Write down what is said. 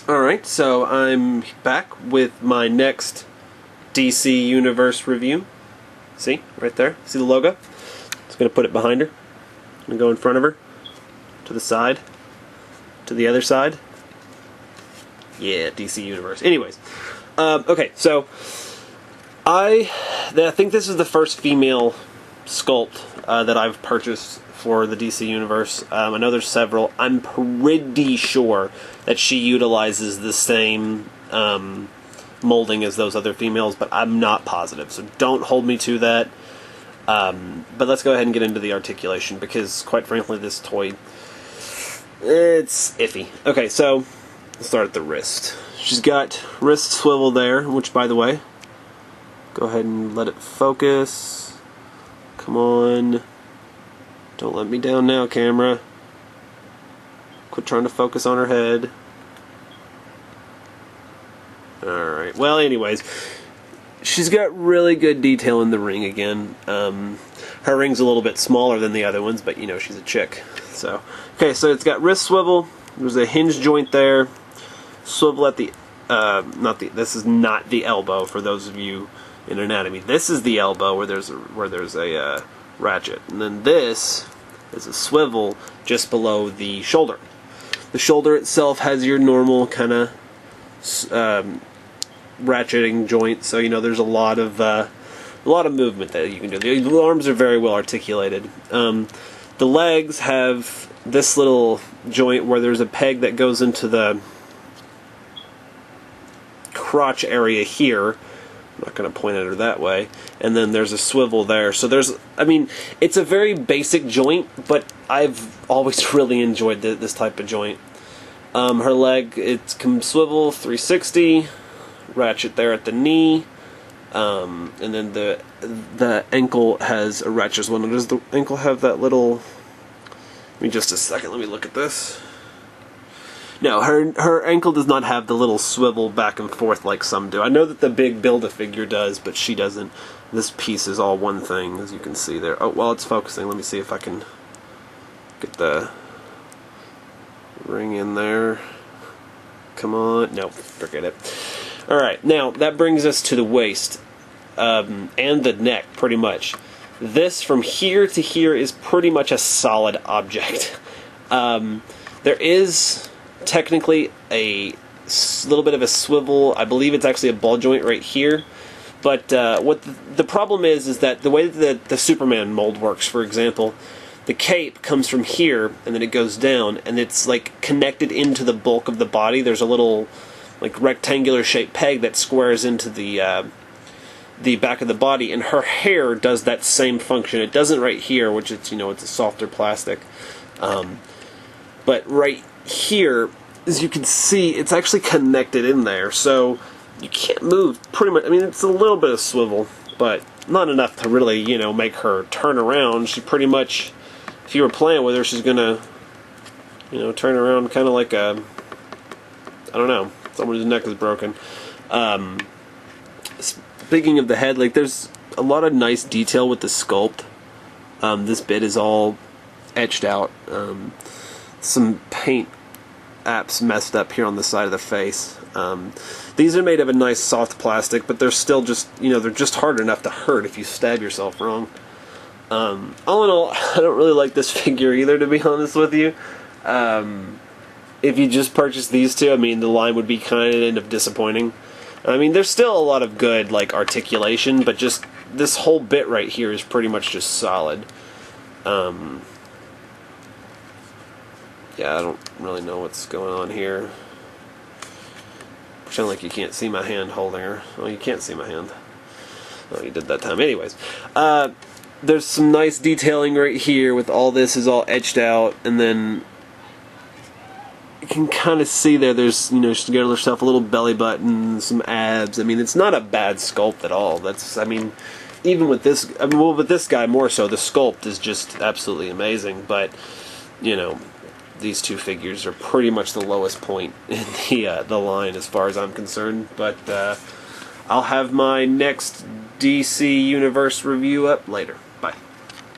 Alright, so I'm back with my next DC Universe review. See? Right there. See the logo? Just going to put it behind her. I'm going to go in front of her. To the side. To the other side. Yeah, DC Universe. Anyways. Okay, so I think this is the first female sculpt that I've purchased for the DC Universe. I know there's several. I'm pretty sure that she utilizes the same molding as those other females, but I'm not positive, so don't hold me to that. But let's go ahead and get into the articulation, because quite frankly this toy, it's iffy. Okay, so let's start at the wrist. She's got wrist swivel there, which, by the way, go ahead and let it focus. Come on. Don't let me down now, camera. Quit trying to focus on her head. Alright, well, anyways, she's got really good detail in the ring again. Her ring's a little bit smaller than the other ones, but, you know, she's a chick. So, okay, so it's got wrist swivel. There's a hinge joint there. Swivel at the, this is not the elbow for those of you in anatomy. This is the elbow where there's a ratchet, and then this is a swivel just below the shoulder. The shoulder itself has your normal kind of ratcheting joint, so you know there's a lot of movement that you can do. The arms are very well articulated. The legs have this little joint where there's a peg that goes into the crotch area here. I'm not going to point at her that way. And then there's a swivel there. So there's, I mean, it's a very basic joint, but I've always really enjoyed this type of joint. Her leg, it's swivel 360, ratchet there at the knee, and then the ankle has a ratchet as well. Now, does the ankle have that little? Give me just a second. Let me look at this. No, her ankle does not have the little swivel back and forth like some do. I know that the big Build-A-Figure does, but she doesn't. This piece is all one thing, as you can see there. Oh, while it's focusing, let me see if I can get the ring in there. Come on. No, forget it. Alright, now, that brings us to the waist, and the neck, pretty much. This, from here to here, is pretty much a solid object. There is technically a little bit of a swivel. I believe it's actually a ball joint right here. But what the problem is that the way that the Superman mold works, for example, the cape comes from here and then it goes down, and it's like connected into the bulk of the body. There's a little like rectangular shaped peg that squares into the back of the body, and her hair does that same function. It doesn't right here, which it's, you know, it's a softer plastic. But right here, as you can see, it's actually connected in there, so you can't move pretty much. I mean, it's a little bit of swivel, but not enough to really, you know, make her turn around. She pretty much, if you were playing with her, she's gonna, you know, turn around kind of like a, I don't know, someone whose neck is broken. Speaking of the head, like, there's a lot of nice detail with the sculpt. This bit is all etched out. Some paint apps messed up here on the side of the face. These are made of a nice soft plastic, but they're still just, you know, they're just hard enough to hurt if you stab yourself wrong. All in all, I don't really like this figure either, to be honest with you. If you just purchased these two, I mean, the line would be kind of disappointing. I mean, there's still a lot of good, like, articulation, but just this whole bit right here is pretty much just solid. Yeah, I don't really know what's going on here. Pretend like you can't see my hand holding her. Oh, you can't see my hand. Oh, you did that time. Anyways, there's some nice detailing right here with all this is all etched out, and then you can kind of see there's, you know, she's got herself a little belly button, some abs. I mean, it's not a bad sculpt at all. That's, I mean, even with this, I mean, well, with this guy more so, the sculpt is just absolutely amazing, but, you know, these two figures are pretty much the lowest point in the line as far as I'm concerned. But I'll have my next DC Universe review up later.